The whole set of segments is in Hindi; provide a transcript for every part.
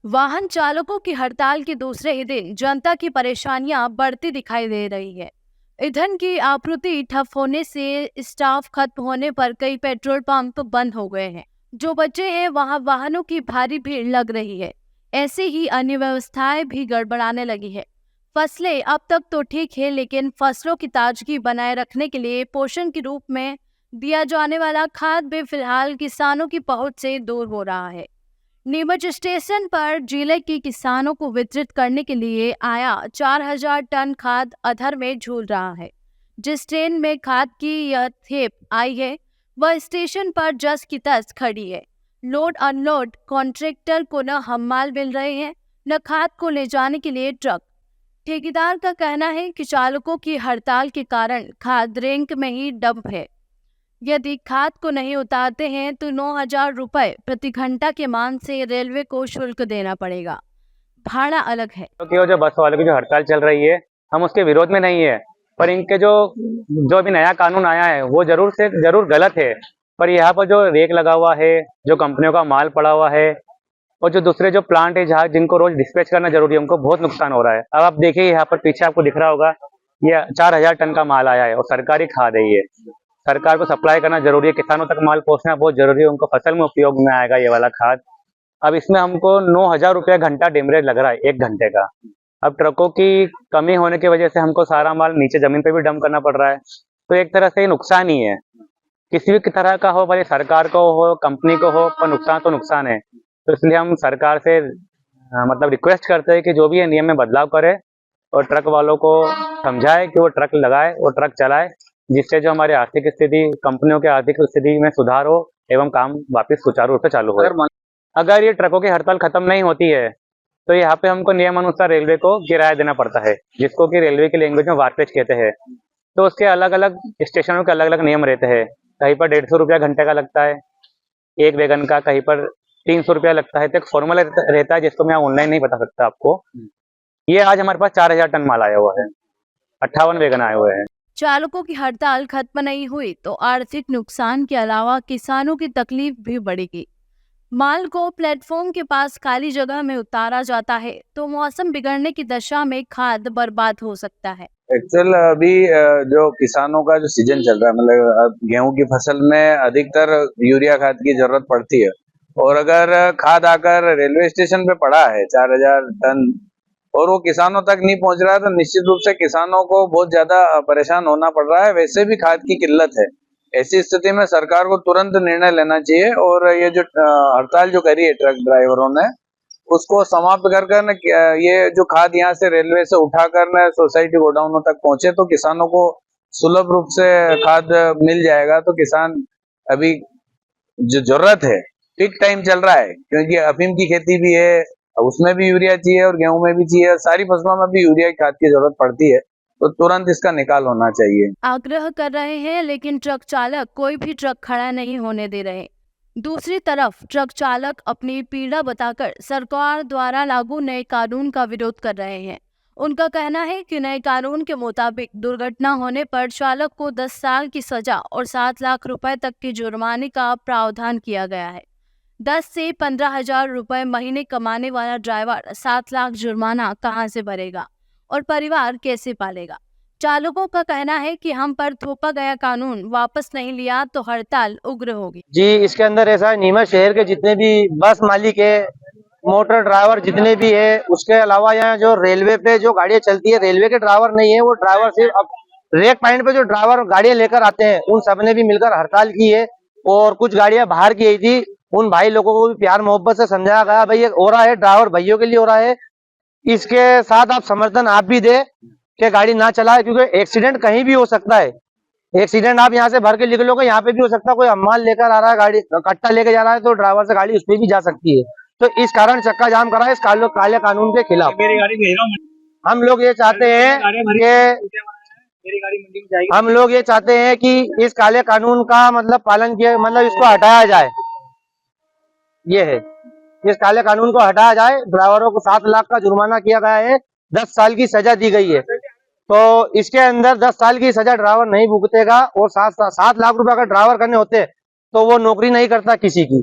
वाहन चालकों की हड़ताल के दूसरे ही दिन जनता की परेशानियां बढ़ती दिखाई दे रही है। ईंधन की आपूर्ति ठप होने से स्टाफ खत्म होने पर कई पेट्रोल पंप बंद हो गए हैं। जो बचे हैं वहां वाहनों की भारी भीड़ लग रही है। ऐसे ही अन्य व्यवस्थाएं भी गड़बड़ाने लगी है। फसलें अब तक तो ठीक है, लेकिन फसलों की ताजगी बनाए रखने के लिए पोषण के रूप में दिया जाने वाला खाद भी फिलहाल किसानों की पहुंच से दूर हो रहा है। नीमच स्टेशन पर जिले के किसानों को वितरित करने के लिए आया 4,000 टन खाद अधर में झूल रहा है। जिस ट्रेन में खाद की यह खेप आई है वह स्टेशन पर जस की तस खड़ी है। लोड अनलोड कॉन्ट्रैक्टर को न हम्माल मिल रहे हैं, न खाद को ले जाने के लिए ट्रक। ठेकेदार का कहना है कि चालकों की हड़ताल के कारण खाद रैंक में ही डंप है। यदि खाद को नहीं उतारते हैं तो 9,000 रुपए प्रति घंटा के मान से रेलवे को शुल्क देना पड़ेगा। भाड़ा अलग है। क्योंकि वो जो बस वालों की जो हड़ताल चल रही है, हम उसके विरोध में नहीं है, पर इनके जो जो अभी नया कानून आया है वो जरूर गलत है। पर यहाँ पर जो रेक लगा हुआ है, जो कंपनियों का माल पड़ा हुआ है और जो दूसरे जो प्लांट है जहाँ जिनको रोज डिस्पैच करना जरूरी है, उनको बहुत नुकसान हो रहा है। अब आप देखिए यहाँ पर पीछे आपको दिख रहा होगा, ये 4,000 टन का माल आया है और सरकारी खाद है। ये सरकार को सप्लाई करना जरूरी है, किसानों तक माल पहुंचना बहुत जरूरी है, उनको फसल में उपयोग में आएगा ये वाला खाद। अब इसमें हमको 9,000 रुपया घंटा डेमरेज लग रहा है 1 घंटे का। अब ट्रकों की कमी होने की वजह से हमको सारा माल नीचे जमीन पे भी डंप करना पड़ रहा है, तो एक तरह से ये नुकसान ही है। किसी भी तरह का हो, भले सरकार को हो, कंपनी को हो, पर नुकसान तो नुकसान है। तो इसलिए हम सरकार से मतलब रिक्वेस्ट करते हैं कि जो भी है नियम में बदलाव करे और ट्रक वालों को समझाए कि वो ट्रक लगाए और ट्रक चलाए, जिससे जो हमारी आर्थिक स्थिति, कंपनियों की आर्थिक स्थिति में सुधार हो एवं काम वापस सुचारू रूप से चालू हो। अगर ये ट्रकों की हड़ताल खत्म नहीं होती है तो यहाँ पे हमको नियम अनुसार रेलवे को किराया देना पड़ता है, जिसको कि रेलवे की लैंग्वेज में वारपेज कहते हैं। तो उसके अलग अलग स्टेशनों के अलग अलग नियम रहते हैं। कहीं पर 150 रुपया घंटे का लगता है एक वैगन का, कहीं पर 300 रुपया लगता है। तो एक फॉर्मूला रहता है जिसको मैं ऑनलाइन नहीं बता सकता आपको। ये आज हमारे पास 4,000 टन माल आया हुआ है, 58 वैगन आए हुए हैं। चालकों की हड़ताल खत्म नहीं हुई तो आर्थिक नुकसान के अलावा किसानों की तकलीफ भी बढ़ेगी। माल को प्लेटफॉर्म के पास खाली जगह में उतारा जाता है तो मौसम बिगड़ने की दशा में खाद बर्बाद हो सकता है। एक्चुअल अभी जो किसानों का जो सीजन चल रहा है, मतलब अब गेहूं की फसल में अधिकतर यूरिया खाद की जरूरत पड़ती है, और अगर खाद आकर रेलवे स्टेशन पे पड़ा है 4,000 टन और वो किसानों तक नहीं पहुंच रहा है, तो निश्चित रूप से किसानों को बहुत ज्यादा परेशान होना पड़ रहा है। वैसे भी खाद की किल्लत है। ऐसी स्थिति में सरकार को तुरंत निर्णय लेना चाहिए और ये जो हड़ताल जो करी है ट्रक ड्राइवरों ने, उसको समाप्त कर ये जो खाद यहाँ से रेलवे से उठाकर सोसाइटी गोडाउनों तक पहुंचे तो किसानों को सुलभ रूप से खाद मिल जाएगा। तो किसान अभी जो जरूरत है, पीक टाइम चल रहा है, क्योंकि अफीम की खेती भी है, उसमें भी यूरिया चाहिए और गेहूं में भी चाहिए, सारी फसलों में भी यूरिया की खाद की जरूरत पड़ती है, तो तुरंत इसका निकाल होना चाहिए। आग्रह कर रहे हैं, लेकिन ट्रक चालक कोई भी ट्रक खड़ा नहीं होने दे रहे। दूसरी तरफ ट्रक चालक अपनी पीड़ा बताकर सरकार द्वारा लागू नए कानून का विरोध कर रहे हैं। उनका कहना है कि नए कानून के मुताबिक दुर्घटना होने पर चालक को 10 साल की सजा और 7 लाख रुपए तक के जुर्माने का प्रावधान किया गया है। 10 से 15,000 रुपए महीने कमाने वाला ड्राइवर 7 लाख जुर्माना कहां से भरेगा और परिवार कैसे पालेगा। चालकों का कहना है कि हम पर थोपा गया कानून वापस नहीं लिया तो हड़ताल उग्र होगी। जी, इसके अंदर ऐसा है, नीमच शहर के जितने भी बस मालिक है, मोटर ड्राइवर जितने भी है, उसके अलावा यहाँ जो रेलवे पे जो गाड़ियां चलती है, रेलवे के ड्राइवर नहीं है, वो ड्राइवर सिर्फ अब रेक पॉइंट पे जो ड्राइवर गाड़ियां लेकर आते हैं, उन सबने भी मिलकर हड़ताल की है और कुछ गाड़ियां बाहर की गई थी। उन भाई लोगों को भी प्यार मोहब्बत से समझाया गया, भाई ये हो रहा है, ड्राइवर भाइयों के लिए हो रहा है, इसके साथ आप समर्थन आप भी दे कि गाड़ी ना चलाए, क्योंकि एक्सीडेंट कहीं भी हो सकता है। एक्सीडेंट आप यहाँ से भर के निकलोगे, यहाँ पे भी हो सकता है, कोई अम्माल लेकर आ रहा है, गाड़ी कट्टा लेके जा रहा है, तो ड्राइवर से गाड़ी उसमें भी जा सकती है। तो इस कारण चक्का जाम करा है इस काले कानून के खिलाफ। हम लोग ये चाहते हैं कि हम लोग ये चाहते हैं कि इस काले कानून का मतलब पालन किया, मतलब इसको हटाया जाए। ये है, इस काले कानून को हटाया जाए। ड्राइवरों को 7 लाख का जुर्माना किया गया है, 10 साल की सजा दी गई है। तो इसके अंदर 10 साल की सजा ड्राइवर नहीं भुगतेगा और 7 लाख रुपए अगर ड्राइवर करने होते तो वो नौकरी नहीं करता किसी की।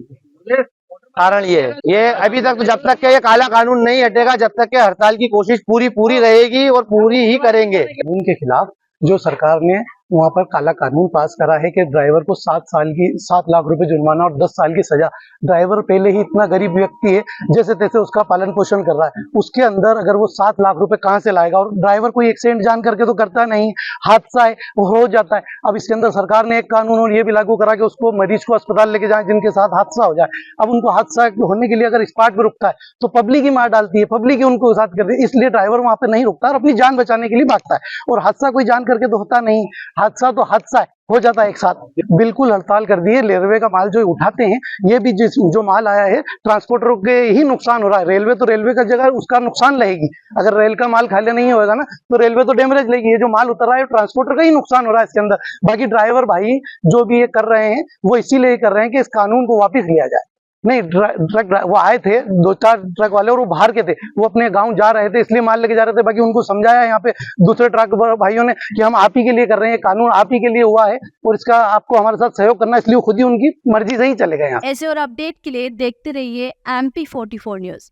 कारण ये अभी तक तो जब तक के ये काला कानून नहीं हटेगा, जब तक के हड़ताल की कोशिश पूरी रहेगी और पूरी ही करेंगे। उनके खिलाफ जो सरकार ने वहां पर काला कानून पास करा है कि ड्राइवर को 7 लाख रुपए जुर्माना और 10 साल की सजा। ड्राइवर पहले ही इतना गरीब व्यक्ति है, जैसे तैसे उसका पालन पोषण कर रहा है, उसके अंदर अगर वो 7 लाख रुपए कहाँ से लाएगा? और ड्राइवर कोई एक्सीडेंट जान करके तो करता नहीं, हादसा है वो हो जाता है। अब इसके अंदर सरकार ने एक कानून और ये भी लागू करा कि उसको मरीज को अस्पताल लेके जाए जिनके साथ हादसा हो जाए। अब उनको हादसा होने के लिए अगर स्पॉट पे रुकता है तो पब्लिक ही मार डालती है, पब्लिक ही उनको साथ करती है, इसलिए ड्राइवर वहां पे नहीं रुकता और अपनी जान बचाने के लिए भागता है। और हादसा कोई जान करके तो होता नहीं, हादसा तो हादसा है, हो जाता है एक साथ। बिल्कुल हड़ताल कर दी है। रेलवे का माल जो उठाते हैं, ये भी जो माल आया है ट्रांसपोर्टरों के ही नुकसान हो रहा है। रेलवे तो रेलवे का जगह उसका नुकसान लेगी, अगर रेल का माल खाली नहीं होगा ना तो रेलवे तो डैमेज लेगी। ये जो माल उतर रहा है ट्रांसपोर्टर का ही नुकसान हो रहा है इसके अंदर। बाकी ड्राइवर भाई जो भी ये कर रहे हैं वो इसीलिए कर रहे हैं कि इस कानून को वापिस लिया जाए। नहीं, ट्रक वो आए थे 2-4 ट्रक वाले और वो बाहर के थे, वो अपने गांव जा रहे थे इसलिए माल लेके जा रहे थे। बाकी उनको समझाया यहाँ पे दूसरे ट्रक भाइयों ने कि हम आप ही के लिए कर रहे हैं, कानून आप ही के लिए हुआ है और इसका आपको हमारे साथ सहयोग करना है, इसलिए खुद ही उनकी मर्जी से ही चले गए यहाँ। ऐसे और अपडेट के लिए देखते रहिए MP44 न्यूज।